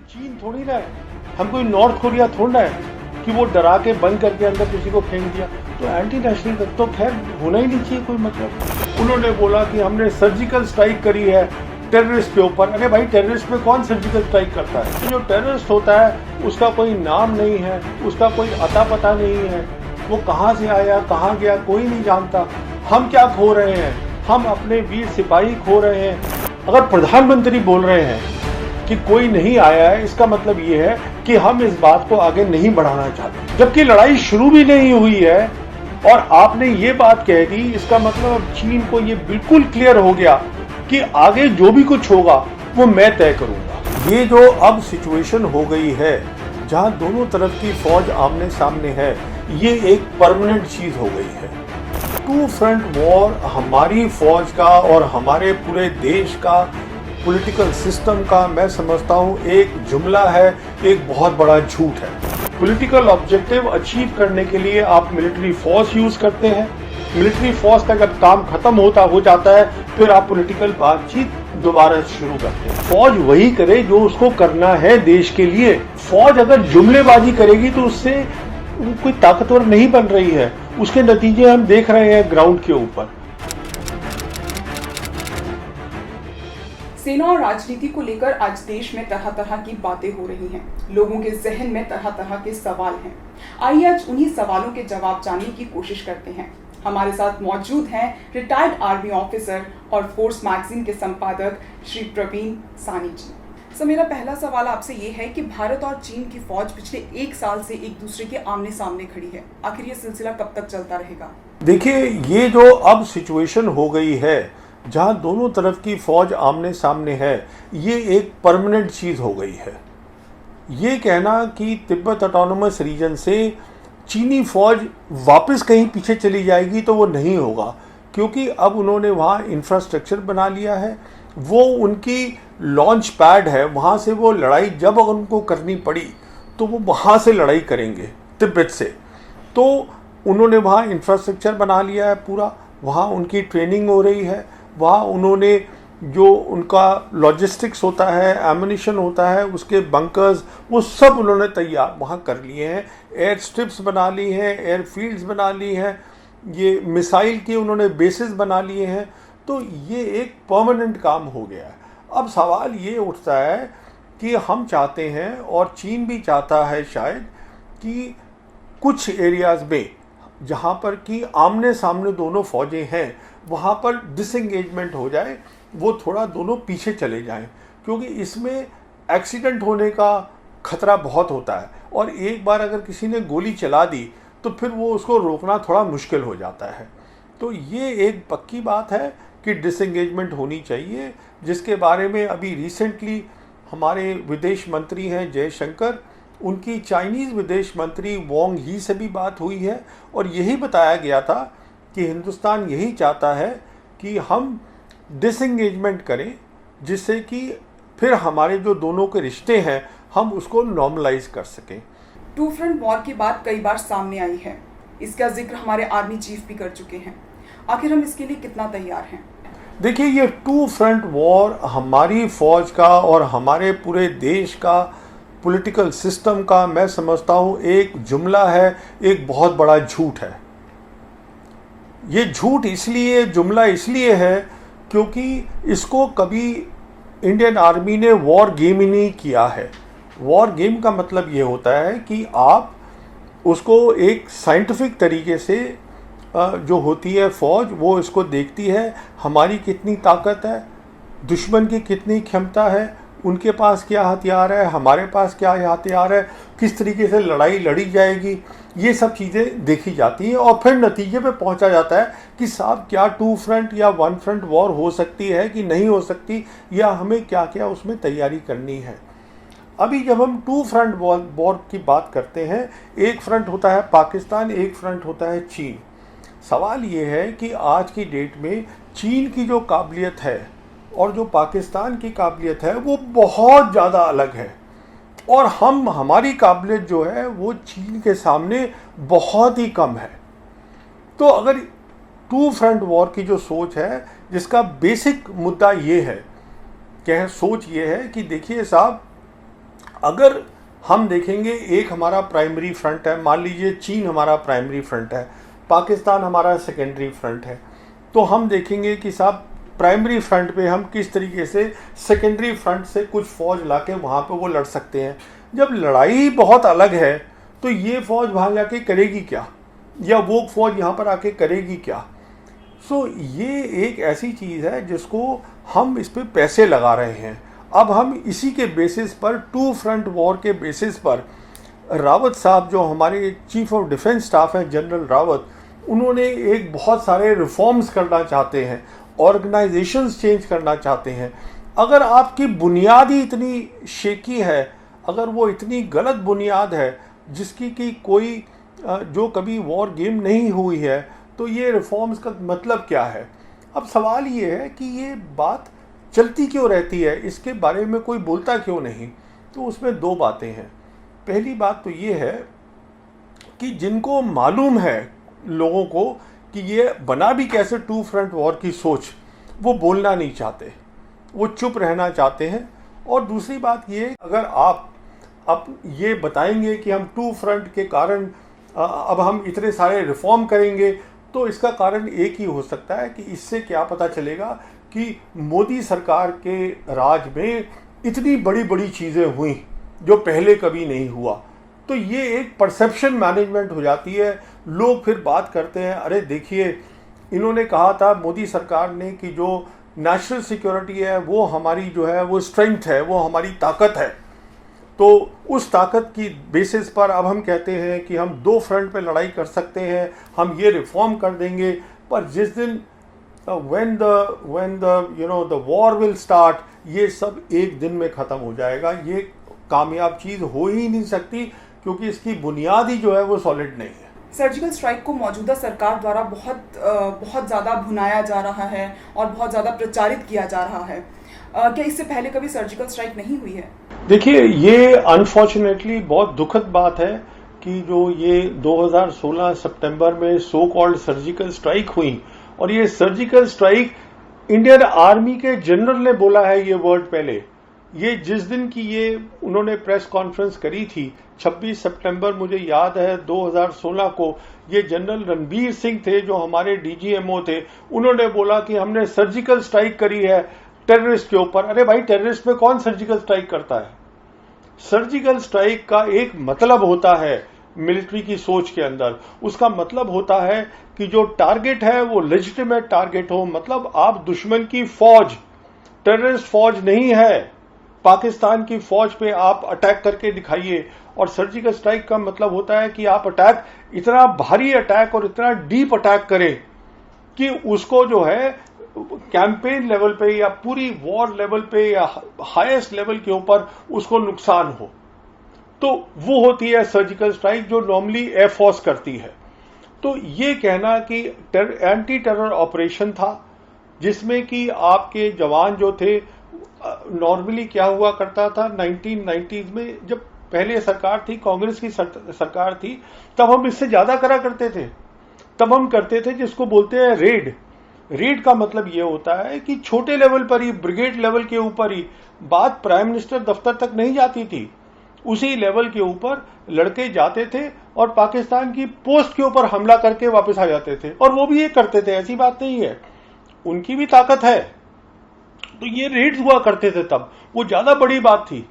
चीन थोड़ी ना है, हम कोई नॉर्थ कोरिया थोड़ा है कि वो डरा के बंद करके अंदर किसी को फेंक दिया। तो एंटी नेशनल तो खैर होना ही नहीं चाहिए कोई मतलब। उन्होंने बोला कि हमने सर्जिकल स्ट्राइक करी है टेररिस्ट के ऊपर। अरे भाई, टेररिस्ट में कौन सर्जिकल स्ट्राइक करता है? जो टेररिस्ट होता है उसका कोई नाम नहीं है, उसका कोई अता पता नहीं है, वो कहाँ से आया कहाँ गया कोई नहीं जानता। हम क्या खो रहे हैं? हम अपने वीर सिपाही खो रहे हैं। अगर प्रधानमंत्री बोल रहे हैं कि कोई नहीं आया है, इसका मतलब ये है कि हम इस बात को आगे नहीं बढ़ाना चाहते, जबकि लड़ाई शुरू भी नहीं हुई है और आपने ये बात कह दी। इसका मतलब अब चीन को ये बिल्कुल क्लियर हो गया कि आगे जो भी कुछ होगा वो मैं तय करूंगा। ये जो अब सिचुएशन हो गई है जहां दोनों तरफ की फौज आमने सामने है, ये एक परमानेंट चीज हो गई है। टू फ्रंट वॉर हमारी फौज का और हमारे पूरे देश का पॉलिटिकल सिस्टम का मैं समझता हूँ एक जुमला है, एक बहुत बड़ा झूठ है। पॉलिटिकल ऑब्जेक्टिव अचीव करने के लिए आप मिलिट्री फोर्स यूज करते हैं। मिलिट्री फोर्स का जब काम खत्म हो जाता है, फिर आप पॉलिटिकल बातचीत दोबारा शुरू करते हैं। फौज वही करे जो उसको करना है देश के लिए। फौज अगर जुमलेबाजी करेगी तो उससे कोई ताकतवर नहीं बन रही है। उसके नतीजे हम देख रहे हैं ग्राउंड के ऊपर। सेना और राजनीति को लेकर आज देश में तरह तरह की बातें हो रही हैं। लोगों के जहन में तरह तरह के सवाल हैं। आइए आज उन्हीं सवालों के जवाब जानने की कोशिश करते हैं। हमारे साथ मौजूद हैं रिटायर्ड आर्मी ऑफिसर और फोर्स मैगजीन के संपादक श्री प्रवीण सानी जी। सर, मेरा पहला सवाल आपसे ये है कि भारत और चीन की फौज पिछले एक साल से एक दूसरे के आमने सामने खड़ी है। आखिर ये सिलसिला कब तक चलता रहेगा? देखिए, ये जो अब सिचुएशन हो गई है जहां दोनों तरफ की फौज आमने सामने है, ये एक परमानेंट चीज हो गई है। ये कहना कि तिब्बत ऑटोनोमस रीजन से चीनी फौज वापस कहीं पीछे चली जाएगी तो वो नहीं होगा, क्योंकि अब उन्होंने वहाँ इंफ्रास्ट्रक्चर बना लिया है। वो उनकी लॉन्च पैड है, वहाँ से वो लड़ाई जब अगर उनको करनी पड़ी तो वो वहाँ से लड़ाई करेंगे तिब्बत से। तो उन्होंने वहाँ इंफ्रास्ट्रक्चर बना लिया है पूरा, वहाँ उनकी ट्रेनिंग हो रही है, वहाँ उन्होंने जो उनका लॉजिस्टिक्स होता है, एम्युनिशन होता है, उसके बंकर्स, वो सब उन्होंने तैयार वहाँ कर लिए हैं। एयर स्ट्रिप्स बना ली हैं, एयरफील्ड्स बना ली हैं, ये मिसाइल के उन्होंने बेसिस बना लिए हैं। तो ये एक परमानेंट काम हो गया है। अब सवाल ये उठता है कि हम चाहते हैं और चीन भी चाहता है शायद कि कुछ एरियाज़ में जहाँ पर कि आमने सामने दोनों फौजें हैं, वहाँ पर डिसएंगेजमेंट हो जाए, वो थोड़ा दोनों पीछे चले जाएं, क्योंकि इसमें एक्सीडेंट होने का खतरा बहुत होता है। और एक बार अगर किसी ने गोली चला दी तो फिर वो उसको रोकना थोड़ा मुश्किल हो जाता है। तो ये एक पक्की बात है कि डिसएंगेजमेंट होनी चाहिए, जिसके बारे में अभी रिसेंटली हमारे विदेश मंत्री हैं जयशंकर, उनकी चाइनीज़ विदेश मंत्री वांग ही से भी बात हुई है और यही बताया गया था कि हिंदुस्तान यही चाहता है कि हम डिसएंगेजमेंट करें, जिससे कि फिर हमारे जो दोनों के रिश्ते हैं हम उसको नॉर्मलाइज कर सकें। टू फ्रंट वॉर की बात कई बार सामने आई है, इसका जिक्र हमारे आर्मी चीफ भी कर चुके हैं। आखिर हम इसके लिए कितना तैयार हैं? देखिए, ये टू फ्रंट वॉर हमारी फौज का और हमारे पूरे देश का पॉलिटिकल सिस्टम का मैं समझता हूँ एक जुमला है, एक बहुत बड़ा झूठ है। ये झूठ इसलिए, जुमला इसलिए है क्योंकि इसको कभी इंडियन आर्मी ने वॉर गेम ही नहीं किया है। वॉर गेम का मतलब ये होता है कि आप उसको एक साइंटिफिक तरीके से जो होती है फौज, वो इसको देखती है हमारी कितनी ताकत है, दुश्मन की कितनी क्षमता है, उनके पास क्या हथियार है, हमारे पास क्या हथियार है, किस तरीके से लड़ाई लड़ी जाएगी, ये सब चीज़ें देखी जाती हैं और फिर नतीजे पे पहुंचा जाता है कि साहब क्या टू फ्रंट या वन फ्रंट वॉर हो सकती है कि नहीं हो सकती, या हमें क्या क्या उसमें तैयारी करनी है। अभी जब हम टू फ्रंट वॉर की बात करते हैं, एक फ्रंट होता है पाकिस्तान, एक फ्रंट होता है चीन। सवाल ये है कि आज की डेट में चीन की जो काबिलियत है और जो पाकिस्तान की काबिलियत है वो बहुत ज़्यादा अलग है, और हमारी काबिलियत जो है वो चीन के सामने बहुत ही कम है। तो अगर टू फ्रंट वॉर की जो सोच है, जिसका बेसिक मुद्दा ये है, सोच ये है कि देखिए साहब, अगर हम देखेंगे, एक हमारा प्राइमरी फ्रंट है, मान लीजिए चीन हमारा प्राइमरी फ्रंट है, पाकिस्तान हमारा सेकेंडरी फ्रंट है, तो हम देखेंगे कि साहब प्राइमरी फ्रंट पे हम किस तरीके से सेकेंडरी फ्रंट से कुछ फौज लाके वहाँ पे वो लड़ सकते हैं। जब लड़ाई बहुत अलग है तो ये फौज वहाँ जाके करेगी क्या, या वो फौज यहाँ पर आके करेगी क्या। सो ये एक ऐसी चीज़ है जिसको हम इस पे पैसे लगा रहे हैं। अब हम इसी के बेसिस पर, टू फ्रंट वॉर के बेसिस पर, रावत साहब जो हमारे चीफ ऑफ डिफेंस स्टाफ हैं, जनरल रावत, उन्होंने एक बहुत सारे रिफॉर्म्स करना चाहते हैं, ऑर्गेनाइजेशंस चेंज करना चाहते हैं। अगर आपकी बुनियाद ही इतनी शेकी है, अगर वो इतनी गलत बुनियाद है जिसकी कि कोई जो कभी वॉर गेम नहीं हुई है, तो ये रिफॉर्म्स का मतलब क्या है। अब सवाल ये है कि ये बात चलती क्यों रहती है, इसके बारे में कोई बोलता क्यों नहीं। तो उसमें दो बातें हैं। पहली बात तो ये है कि जिनको मालूम है लोगों को कि ये बना भी कैसे टू फ्रंट वॉर की सोच, वो बोलना नहीं चाहते, वो चुप रहना चाहते हैं। और दूसरी बात ये, अगर आप अब ये बताएंगे कि हम टू फ्रंट के कारण अब हम इतने सारे रिफॉर्म करेंगे, तो इसका कारण एक ही हो सकता है कि इससे क्या पता चलेगा कि मोदी सरकार के राज में इतनी बड़ी बड़ी चीज़ें हुई जो पहले कभी नहीं हुआ। तो ये एक परसेप्शन मैनेजमेंट हो जाती है। लोग फिर बात करते हैं, अरे देखिए इन्होंने कहा था मोदी सरकार ने कि जो नेशनल सिक्योरिटी है वो हमारी जो है वो स्ट्रेंथ है, वो हमारी ताकत है। तो उस ताकत की बेसिस पर अब हम कहते हैं कि हम दो फ्रंट पे लड़ाई कर सकते हैं, हम ये रिफॉर्म कर देंगे। पर जिस दिन when the war will start, ये सब एक दिन में ख़त्म हो जाएगा। ये कामयाब चीज़ हो ही नहीं सकती क्योंकि इसकी बुनियाद ही जो है वो सॉलिड नहीं है। सर्जिकल स्ट्राइक को मौजूदा सरकार द्वारा बहुत ज़्यादा भुनाया जा रहा है और बहुत ज़्यादा प्रचारित किया जा रहा है। क्या इससे पहले कभी सर्जिकल स्ट्राइक नहीं हुई है? देखिए, ये अनफॉर्चुनेटली बहुत दुखद बात है कि जो ये 2016 सितंबर में सो कॉल्ड सर्जिकल स्ट्राइक हुई, और ये सर्जिकल स्ट्राइक इंडियन आर्मी के जनरल ने बोला है ये वर्ड पहले। ये जिस दिन की ये उन्होंने प्रेस कॉन्फ्रेंस करी थी 26 सितंबर, मुझे याद है 2016 को, ये जनरल रणबीर सिंह थे जो हमारे डीजीएमओ थे, उन्होंने बोला कि हमने सर्जिकल स्ट्राइक करी है टेररिस्ट के ऊपर। अरे भाई, टेररिस्ट में कौन सर्जिकल स्ट्राइक करता है? सर्जिकल स्ट्राइक का एक मतलब होता है मिलिट्री की सोच के अंदर, उसका मतलब होता है कि जो टारगेट है वो लेजिटिमेट टारगेट हो। मतलब आप दुश्मन की फौज, टेररिस्ट फौज नहीं है, पाकिस्तान की फौज पे आप अटैक करके दिखाइए। और सर्जिकल स्ट्राइक का मतलब होता है कि आप अटैक, इतना भारी अटैक और इतना डीप अटैक करें कि उसको जो है कैंपेन लेवल पे या पूरी वॉर लेवल पे या हाईएस्ट लेवल के ऊपर उसको नुकसान हो। तो वो होती है सर्जिकल स्ट्राइक जो नॉर्मली एयरफोर्स करती है। तो ये कहना कि एंटी टेरर ऑपरेशन था जिसमें कि आपके जवान जो थे, नॉर्मली क्या हुआ करता था 1990s में, जब पहले सरकार थी, कांग्रेस की सरकार थी, तब हम इससे ज्यादा करा करते थे। तब हम करते थे जिसको बोलते हैं रेड। रेड का मतलब यह होता है कि छोटे लेवल पर ही, ब्रिगेड लेवल के ऊपर ही, बात प्राइम मिनिस्टर दफ्तर तक नहीं जाती थी, उसी लेवल के ऊपर लड़के जाते थे और पाकिस्तान की पोस्ट के ऊपर हमला करके वापस आ जाते थे। और वो भी ये करते थे, ऐसी बात नहीं है, उनकी भी ताकत है। तो ये रेड्स हुआ करते थे तब, वो ज्यादा बड़ी बात थी।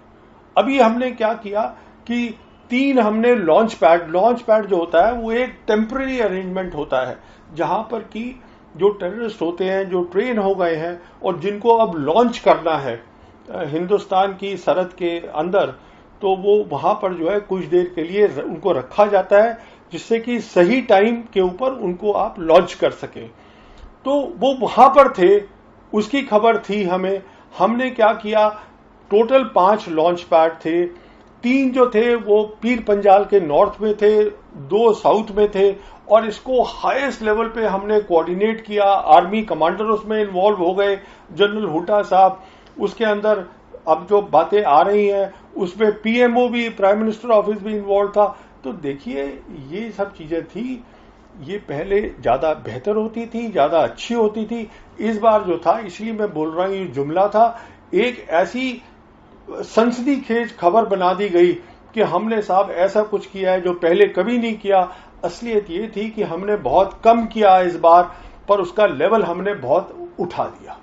अभी हमने क्या किया कि 3 हमने लॉन्च पैड जो होता है वो एक टेम्पररी अरेंजमेंट होता है जहां पर कि जो टेररिस्ट होते हैं, जो ट्रेन हो गए हैं और जिनको अब लॉन्च करना है हिंदुस्तान की सरहद के अंदर, तो वो वहां पर जो है कुछ देर के लिए उनको रखा जाता है जिससे कि सही टाइम के ऊपर उनको आप लॉन्च कर सके। तो वो वहां पर थे, उसकी खबर थी हमें। हमने क्या किया, टोटल 5 लॉन्च पैड थे। 3 जो थे वो पीर पंजाल के नॉर्थ में थे, 2 साउथ में थे, और इसको हाईएस्ट लेवल पे हमने कोऑर्डिनेट किया। आर्मी कमांडर उसमें इन्वॉल्व हो गए, जनरल हुड्डा साहब। उसके अंदर अब जो बातें आ रही हैं उसमें पीएमओ भी, प्राइम मिनिस्टर ऑफिस भी इन्वॉल्व था। तो देखिए, ये सब चीजें थी, ये पहले ज्यादा बेहतर होती थी, ज्यादा अच्छी होती थी। इस बार जो था, इसलिए मैं बोल रहा हूं, ये जुमला था, एक ऐसी सनसनीखेज खबर बना दी गई कि हमने साहब ऐसा कुछ किया है जो पहले कभी नहीं किया। असलियत ये थी कि हमने बहुत कम किया इस बार, पर उसका लेवल हमने बहुत उठा दिया।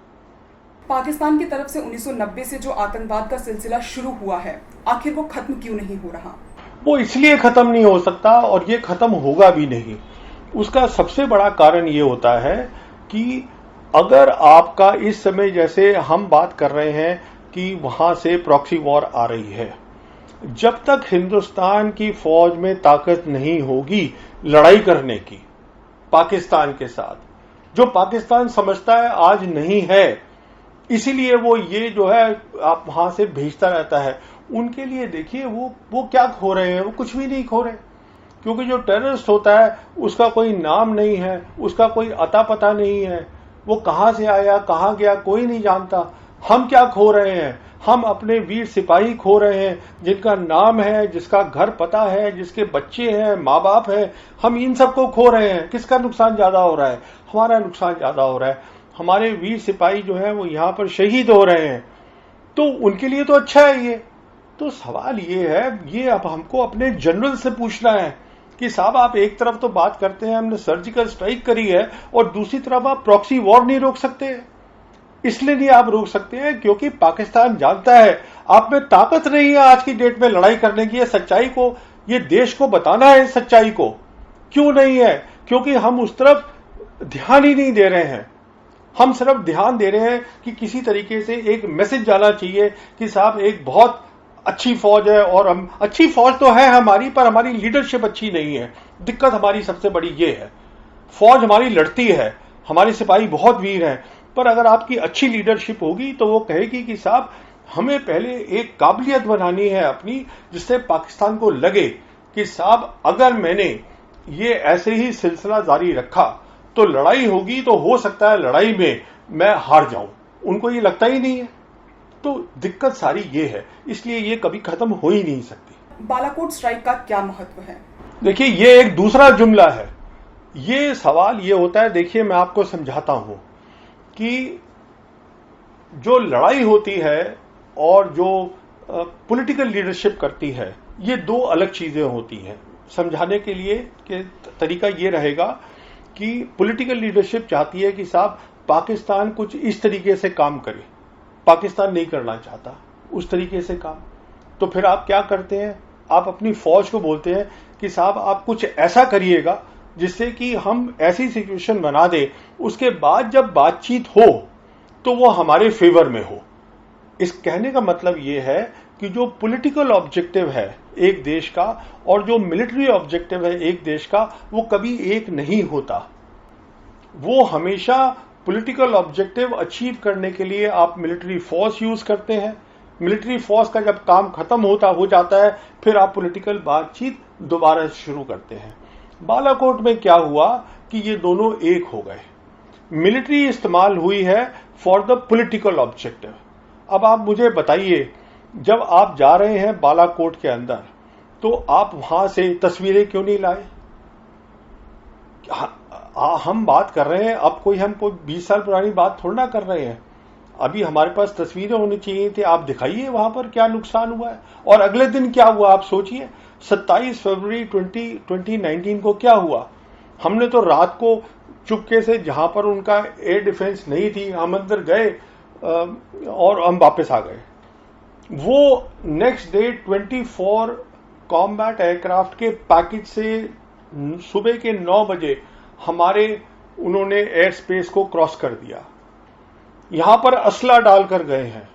पाकिस्तान की तरफ से 1990 से जो आतंकवाद का सिलसिला शुरू हुआ है, आखिर वो खत्म क्यों नहीं हो रहा? वो इसलिए खत्म नहीं हो सकता और ये खत्म होगा भी नहीं। उसका सबसे बड़ा कारण ये होता है कि अगर आपका इस समय, जैसे हम बात कर रहे हैं कि वहां से प्रॉक्सी वॉर आ रही है, जब तक हिंदुस्तान की फौज में ताकत नहीं होगी लड़ाई करने की पाकिस्तान के साथ, जो पाकिस्तान समझता है आज नहीं है, इसीलिए वो ये जो है आप वहां से भेजता रहता है। उनके लिए देखिए वो क्या खो रहे हैं? वो कुछ भी नहीं खो रहे, क्योंकि जो टेररिस्ट होता है उसका कोई नाम नहीं है, उसका कोई अता पता नहीं है, वो कहां से आया कहां गया कोई नहीं जानता। हम क्या खो रहे हैं? हम अपने वीर सिपाही खो रहे हैं, जिनका नाम है, जिसका घर पता है, जिसके बच्चे हैं, माँ बाप है, हम इन सबको खो रहे हैं। किसका नुकसान ज्यादा हो रहा है? हमारा नुकसान ज्यादा हो रहा है। हमारे वीर सिपाही जो है वो यहां पर शहीद हो रहे हैं, तो उनके लिए तो अच्छा है ये। तो सवाल ये है, ये अब हमको अपने जनरल से पूछना है कि साहब आप एक तरफ तो बात करते हैं हमने सर्जिकल स्ट्राइक करी है, और दूसरी तरफ आप प्रॉक्सी वॉर नहीं रोक सकते। इसलिए नहीं आप रोक सकते हैं क्योंकि पाकिस्तान जानता है आप में ताकत नहीं है आज की डेट में लड़ाई करने की। सच्चाई को, ये देश को बताना है इस सच्चाई को। क्यों नहीं है? क्योंकि हम उस तरफ ध्यान ही नहीं दे रहे हैं। हम सिर्फ ध्यान दे रहे हैं कि किसी तरीके से एक मैसेज जाना चाहिए कि साहब एक बहुत अच्छी फौज है, और हम अच्छी फौज तो है हमारी, पर हमारी लीडरशिप अच्छी नहीं है। दिक्कत हमारी सबसे बड़ी ये है। फौज हमारी लड़ती है, हमारे सिपाही बहुत वीर हैं, पर अगर आपकी अच्छी लीडरशिप होगी तो वो कहेगी कि साहब हमें पहले एक काबिलियत बनानी है अपनी, जिससे पाकिस्तान को लगे कि साहब अगर मैंने ये ऐसे ही सिलसिला जारी रखा तो लड़ाई होगी, तो हो सकता है लड़ाई में मैं हार जाऊं। उनको ये लगता ही नहीं है। तो दिक्कत सारी ये है, इसलिए ये कभी खत्म हो ही नहीं सकती। बालाकोट स्ट्राइक का क्या महत्व है? देखिए, ये एक दूसरा जुमला है। ये सवाल ये होता है, देखिए मैं आपको समझाता हूं कि जो लड़ाई होती है और जो पॉलिटिकल लीडरशिप करती है, ये दो अलग चीजें होती हैं। समझाने के लिए कि तरीका ये रहेगा कि पॉलिटिकल लीडरशिप चाहती है कि साहब पाकिस्तान कुछ इस तरीके से काम करे, पाकिस्तान नहीं करना चाहता उस तरीके से काम। तो फिर आप क्या करते हैं? आप अपनी फौज को बोलते हैं कि साहब आप कुछ ऐसा करिएगा जिससे कि हम ऐसी सिचुएशन बना दे, उसके बाद जब बातचीत हो तो वो हमारे फेवर में हो। इस कहने का मतलब ये है कि जो पॉलिटिकल ऑब्जेक्टिव है एक देश का और जो मिलिट्री ऑब्जेक्टिव है एक देश का, वो कभी एक नहीं होता। वो हमेशा पॉलिटिकल ऑब्जेक्टिव अचीव करने के लिए आप मिलिट्री फोर्स यूज करते हैं। मिलिट्री फोर्स का जब काम खत्म हो जाता है, फिर आप पॉलिटिकल बातचीत दोबारा शुरू करते हैं। बालाकोट में क्या हुआ कि ये दोनों एक हो गए। मिलिट्री इस्तेमाल हुई है फॉर द पॉलिटिकल ऑब्जेक्टिव। अब आप मुझे बताइए, जब आप जा रहे हैं बालाकोट के अंदर, तो आप वहां से तस्वीरें क्यों नहीं लाए? हम बात कर रहे हैं, अब हम कोई 20 साल पुरानी बात थोड़ा ना कर रहे हैं। अभी हमारे पास तस्वीरें होनी चाहिए थी। आप दिखाइए वहां पर क्या नुकसान हुआ है, और अगले दिन क्या हुआ आप सोचिए। 27 फरवरी 2019 को क्या हुआ? हमने तो रात को चुपके से, जहां पर उनका एयर डिफेंस नहीं थी, हम अंदर गए और हम वापस आ गए। वो नेक्स्ट डे 24 कॉम्बैट एयरक्राफ्ट के पैकेज से सुबह के 9 बजे उन्होंने एयर स्पेस को क्रॉस कर दिया। यहां पर असला डालकर गए हैं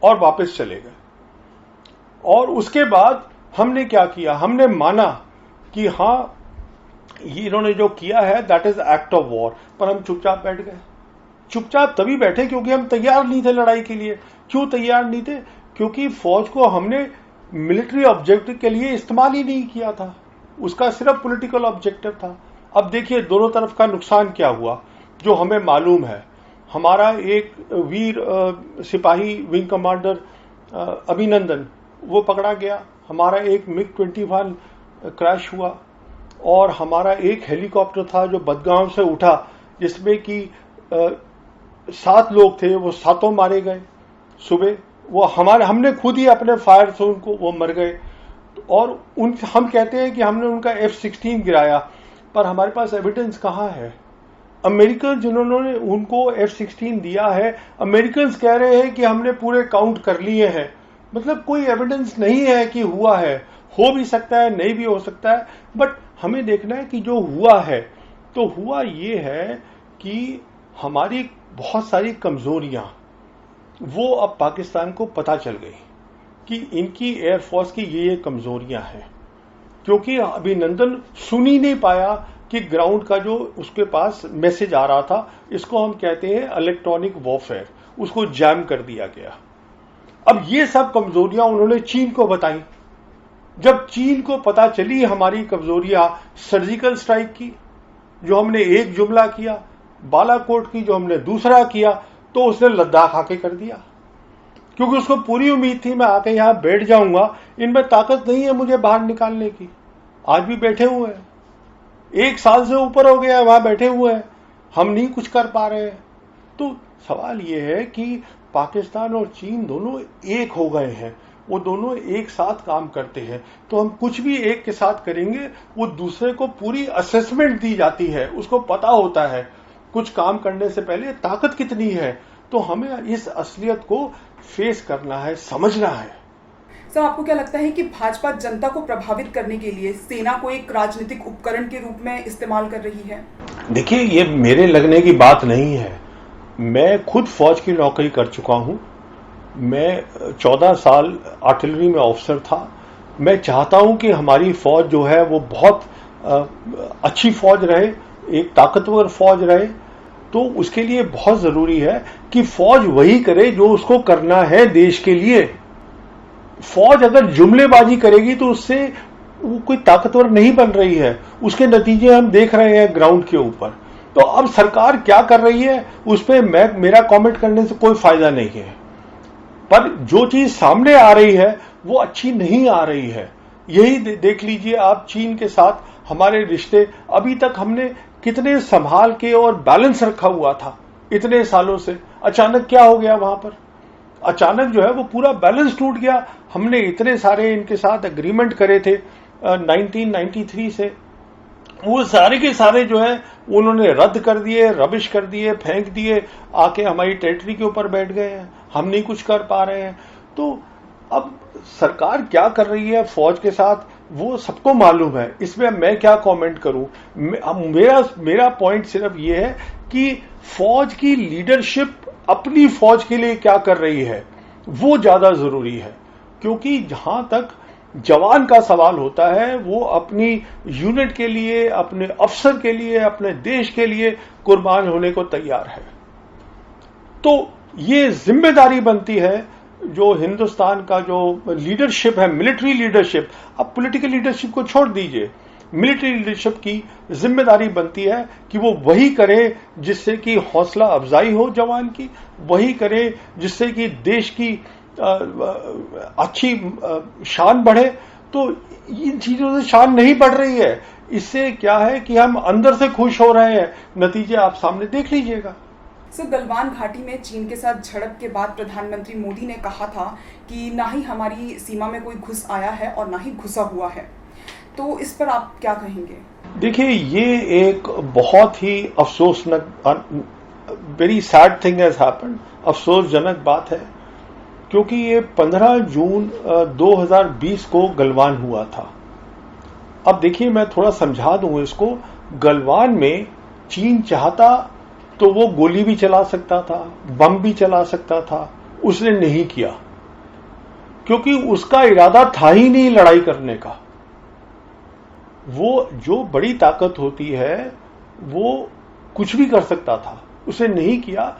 और वापस चले गए। और उसके बाद हमने क्या किया? हमने माना कि हां, ये इन्होंने जो किया है that is act of war, पर हम चुपचाप बैठ गए। चुपचाप तभी बैठे क्योंकि हम तैयार नहीं थे लड़ाई के लिए। क्यों तैयार नहीं थे? क्योंकि फौज को हमने मिलिट्री ऑब्जेक्टिव के लिए इस्तेमाल ही नहीं किया था, उसका सिर्फ पॉलिटिकल ऑब्जेक्टिव था। अब देखिए दोनों तरफ का नुकसान क्या हुआ जो हमें मालूम है। हमारा एक वीर सिपाही विंग कमांडर अभिनंदन, वो पकड़ा गया। हमारा एक MiG-21 क्रैश हुआ, और हमारा एक हेलीकॉप्टर था जो बदगांव से उठा, जिसमें कि 7 लोग थे, वो 7 मारे गए सुबह वो हमने खुद ही अपने फायर से उनको वो मर गए, और हम कहते हैं कि हमने उनका F-16 गिराया, पर हमारे पास एविडेंस कहाँ है? अमेरिकन जिन्होंने उनको F-16 दिया है, अमेरिकन कह रहे हैं कि हमने पूरे काउंट कर लिए हैं। मतलब कोई एविडेंस नहीं है कि हुआ है। हो भी सकता है, नहीं भी हो सकता है, बट हमें देखना है कि जो हुआ है, तो हुआ ये है कि हमारी बहुत सारी कमजोरियां वो अब पाकिस्तान को पता चल गई कि इनकी एयरफोर्स की ये कमजोरियां हैं, क्योंकि अभिनंदन सुन ही नहीं पाया कि ग्राउंड का जो उसके पास मैसेज आ रहा था, इसको हम कहते हैं इलेक्ट्रॉनिक वॉरफेयर, उसको जैम कर दिया गया। अब ये सब कमजोरियां उन्होंने चीन को बताई। जब चीन को पता चली हमारी कमजोरियां, सर्जिकल स्ट्राइक की जो हमने एक जुमला किया, बालाकोट की जो हमने दूसरा किया, तो उसने लद्दाख आके कर दिया, क्योंकि उसको पूरी उम्मीद थी मैं आके यहां बैठ जाऊंगा, इनमें ताकत नहीं है मुझे बाहर निकालने की। आज भी बैठे हुए हैं, 1 साल से ऊपर हो गया है वहां बैठे हुए हैं, हम नहीं कुछ कर पा रहे हैं। तो सवाल यह है कि पाकिस्तान और चीन दोनों एक हो गए हैं, वो दोनों एक साथ काम करते हैं, तो हम कुछ भी एक के साथ करेंगे, वो दूसरे को पूरी असेसमेंट दी जाती है, उसको पता होता है कुछ काम करने से पहले ताकत कितनी है। तो हमें इस असलियत को फेस करना है, समझना है। सर, आपको क्या लगता है कि भाजपा जनता को प्रभावित करने के लिए सेना को एक राजनीतिक उपकरण के रूप में इस्तेमाल कर रही है? देखिए, ये मेरे लगने की बात नहीं है। मैं खुद फौज की नौकरी कर चुका हूं, मैं 14 साल आर्टिलरी में ऑफिसर था। मैं चाहता हूं कि हमारी फौज जो है वो बहुत अच्छी फौज रहे, एक ताकतवर फौज रहे। तो उसके लिए बहुत जरूरी है कि फौज वही करे जो उसको करना है देश के लिए। फौज अगर जुमलेबाजी करेगी तो उससे वो कोई ताकतवर नहीं बन रही है। उसके नतीजे हम देख रहे हैं ग्राउंड के ऊपर। तो अब सरकार क्या कर रही है उस पर मेरा कमेंट करने से कोई फायदा नहीं है, पर जो चीज सामने आ रही है वो अच्छी नहीं आ रही है। यही देख लीजिए आप, चीन के साथ हमारे रिश्ते अभी तक हमने कितने संभाल के और बैलेंस रखा हुआ था इतने सालों से, अचानक क्या हो गया वहां पर? अचानक जो है वो पूरा बैलेंस टूट गया। हमने इतने सारे इनके साथ एग्रीमेंट करे थे 1993 से, वो सारे के सारे जो है उन्होंने रद्द कर दिए, रबिश कर दिए, फेंक दिए, आके हमारी टेरिटरी के ऊपर बैठ गए हैं, हम नहीं कुछ कर पा रहे हैं। तो अब सरकार क्या कर रही है फौज के साथ वो सबको मालूम है, इसमें मैं क्या कमेंट करूं। मेरा पॉइंट सिर्फ ये है कि फौज की लीडरशिप अपनी फौज के लिए क्या कर रही है वो ज्यादा जरूरी है, क्योंकि जहां तक जवान का सवाल होता है वो अपनी यूनिट के लिए, अपने अफसर के लिए, अपने देश के लिए कुर्बान होने को तैयार है। तो ये जिम्मेदारी बनती है जो हिंदुस्तान का जो लीडरशिप है, मिलिट्री लीडरशिप, अब पॉलिटिकल लीडरशिप को छोड़ दीजिए, मिलिट्री लीडरशिप की जिम्मेदारी बनती है कि वो वही करे जिससे कि हौसला अफजाई हो जवान की, वही करे जिससे कि देश की अच्छी शान बढ़े। तो इन चीजों से शान नहीं बढ़ रही है, इससे क्या है कि हम अंदर से खुश हो रहे हैं, नतीजे आप सामने देख लीजिएगा। सर, गलवान घाटी में चीन के साथ झड़प के बाद प्रधानमंत्री मोदी ने कहा था कि ना ही हमारी सीमा में कोई घुस आया है और ना ही घुसा हुआ है, तो इस पर आप क्या कहेंगे? देखिए, ये एक बहुत ही अफसोसनक, very sad thing has happened, अफसोसजनक बात है, क्योंकि ये 15 जून 2020 को गलवान हुआ था। अब देखिए, मैं थोड़ा समझा दूं इसको। गलवान में चीन चाहता तो वो गोली भी चला सकता था, बम भी चला सकता था, उसने नहीं किया, क्योंकि उसका इरादा था ही नहीं लड़ाई करने का। वो जो बड़ी ताकत होती है वो कुछ भी कर सकता था, उसे नहीं किया।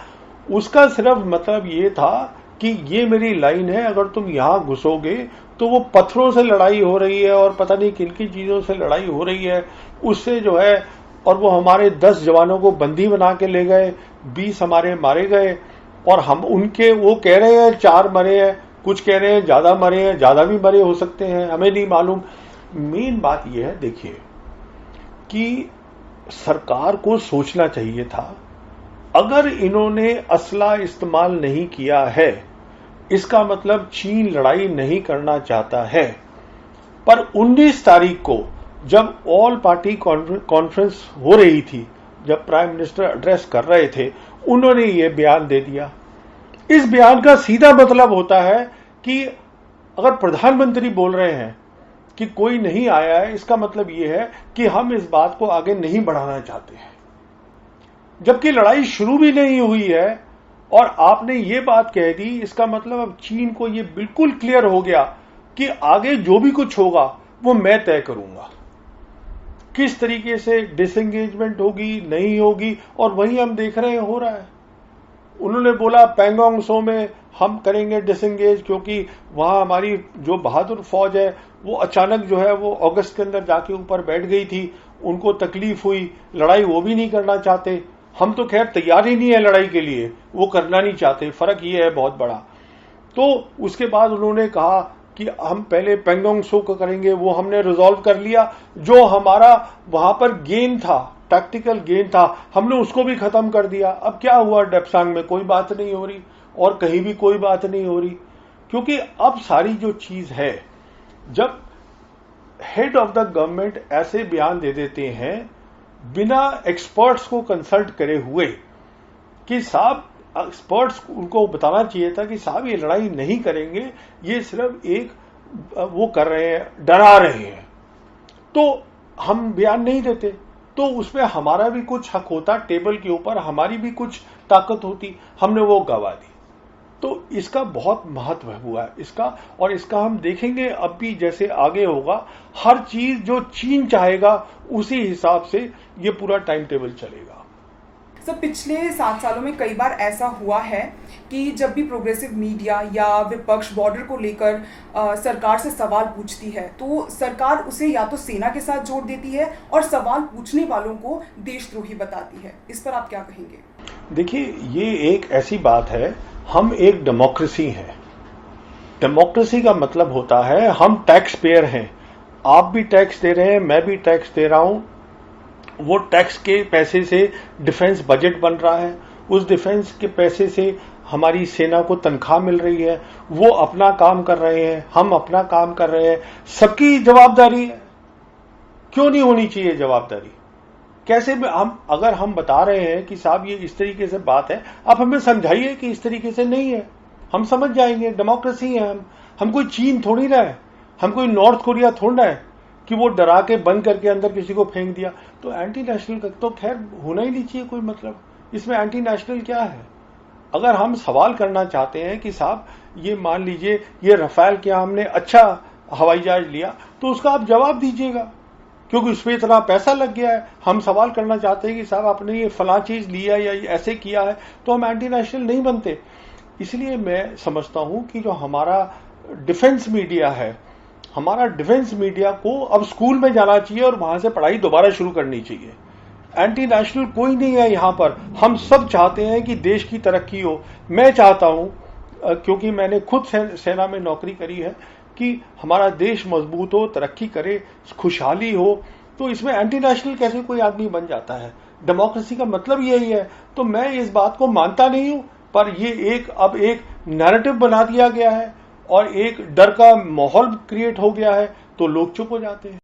उसका सिर्फ मतलब ये था कि ये मेरी लाइन है, अगर तुम यहां घुसोगे तो वो पत्थरों से लड़ाई हो रही है और पता नहीं किन किन चीजों से लड़ाई हो रही है, उससे जो है, और वो हमारे 10 जवानों को बंदी बना के ले गए, 20 हमारे मारे गए, और हम उनके, वो कह रहे हैं 4 मरे हैं, कुछ कह रहे हैं ज्यादा मरे हैं, ज्यादा भी मरे हो सकते हैं, हमें नहीं मालूम। मेन बात यह है, देखिए, कि सरकार को सोचना चाहिए था, अगर इन्होंने असला इस्तेमाल नहीं किया है इसका मतलब चीन लड़ाई नहीं करना चाहता है। पर 19 तारीख को जब ऑल पार्टी कॉन्फ्रेंस हो रही थी, जब प्राइम मिनिस्टर एड्रेस कर रहे थे, उन्होंने ये बयान दे दिया। इस बयान का सीधा मतलब होता है कि अगर प्रधानमंत्री बोल रहे हैं कि कोई नहीं आया है, इसका मतलब यह है कि हम इस बात को आगे नहीं बढ़ाना चाहते हैं। जबकि लड़ाई शुरू भी नहीं हुई है और आपने ये बात कह दी, इसका मतलब अब चीन को ये बिल्कुल क्लियर हो गया कि आगे जो भी कुछ होगा वो मैं तय करूंगा। किस तरीके से डिसएंगेजमेंट होगी, नहीं होगी, और वही हम देख रहे हैं हो रहा है। उन्होंने बोला पैंगोंग त्सो में हम करेंगे डिसएंगेज, क्योंकि वहां हमारी जो बहादुर फौज है वो अचानक जो है वो अगस्त के अंदर जाके ऊपर बैठ गई थी, उनको तकलीफ हुई, लड़ाई वो भी नहीं करना चाहते। हम तो खैर तैयार ही नहीं है लड़ाई के लिए, वो करना नहीं चाहते, फर्क ये है बहुत बड़ा। तो उसके बाद उन्होंने कहा कि हम पहले पैंगोंग त्सो को करेंगे, वो हमने रिजॉल्व कर लिया। जो हमारा वहां पर गेन था, टैक्टिकल गेन था, हमने उसको भी खत्म कर दिया। अब क्या हुआ, डेप्सांग में कोई बात नहीं हो रही और कहीं भी कोई बात नहीं हो रही, क्योंकि अब सारी जो चीज है, जब हेड ऑफ द गवर्नमेंट ऐसे बयान दे देते हैं बिना एक्सपर्ट्स को कंसल्ट करे हुए कि साहब, एक्सपर्ट्स उनको बताना चाहिए था कि साहब ये लड़ाई नहीं करेंगे, ये सिर्फ एक वो कर रहे हैं, डरा रहे हैं, तो हम बयान नहीं देते, तो उसमें हमारा भी कुछ हक होता, टेबल के ऊपर हमारी भी कुछ ताकत होती, हमने वो गवा दी। तो इसका बहुत महत्व हुआ है इसका, और इसका हम देखेंगे अब भी जैसे आगे होगा, हर चीज जो चीन चाहेगा उसी हिसाब से ये पूरा टाइम टेबल चलेगा। सर, पिछले 7 सालों में कई बार ऐसा हुआ है कि जब भी प्रोग्रेसिव मीडिया या विपक्ष बॉर्डर को लेकर सरकार से सवाल पूछती है तो सरकार उसे या तो सेना के साथ जोड़ देती है और सवाल पूछने वालों को देशद्रोही बताती है। इस पर आप क्या कहेंगे? देखिए, ये एक ऐसी बात है, हम एक डेमोक्रेसी हैं। डेमोक्रेसी का मतलब होता है हम टैक्स पेयर हैं, आप भी टैक्स दे रहे हैं, मैं भी टैक्स दे रहा हूं। वो टैक्स के पैसे से डिफेंस बजट बन रहा है, उस डिफेंस के पैसे से हमारी सेना को तनख्वाह मिल रही है, वो अपना काम कर रहे हैं, हम अपना काम कर रहे हैं, सबकी जवाबदारी है। क्यों नहीं होनी चाहिए जवाबदारी? कैसे अगर हम बता रहे हैं कि साहब ये इस तरीके से बात है, आप हमें समझाइए कि इस तरीके से नहीं है, हम समझ जाएंगे। डेमोक्रेसी है, हम कोई चीन थोड़ी ना है, हम कोई नॉर्थ कोरिया थोड़ा ना है कि वो डरा के बंद करके अंदर किसी को फेंक दिया। तो एंटी नेशनल का तो खैर होना ही नहीं चाहिए कोई मतलब, इसमें एंटी नेशनल क्या है? अगर हम सवाल करना चाहते हैं कि साहब ये मान लीजिए ये रफेल क्या हमने अच्छा हवाई जहाज लिया, तो उसका आप जवाब दीजिएगा, क्योंकि उसमें इतना पैसा लग गया है। हम सवाल करना चाहते हैं कि साहब आपने ये फला चीज लिया या ये ऐसे किया है, तो हम एंटी नेशनल नहीं बनते। इसलिए मैं समझता हूं कि जो हमारा डिफेंस मीडिया है, हमारा डिफेंस मीडिया को अब स्कूल में जाना चाहिए और वहां से पढ़ाई दोबारा शुरू करनी चाहिए। एंटी नेशनल कोई नहीं है यहां पर, हम सब चाहते हैं कि देश की तरक्की हो। मैं चाहता हूं, क्योंकि मैंने खुद सेना में नौकरी करी है, कि हमारा देश मजबूत हो, तरक्की करे, खुशहाली हो। तो इसमें एंटी नेशनल कैसे कोई आदमी बन जाता है? डेमोक्रेसी का मतलब यही है। तो मैं इस बात को मानता नहीं हूं, पर ये अब एक नैरेटिव बना दिया गया है और एक डर का माहौल क्रिएट हो गया है, तो लोग चुप हो जाते हैं।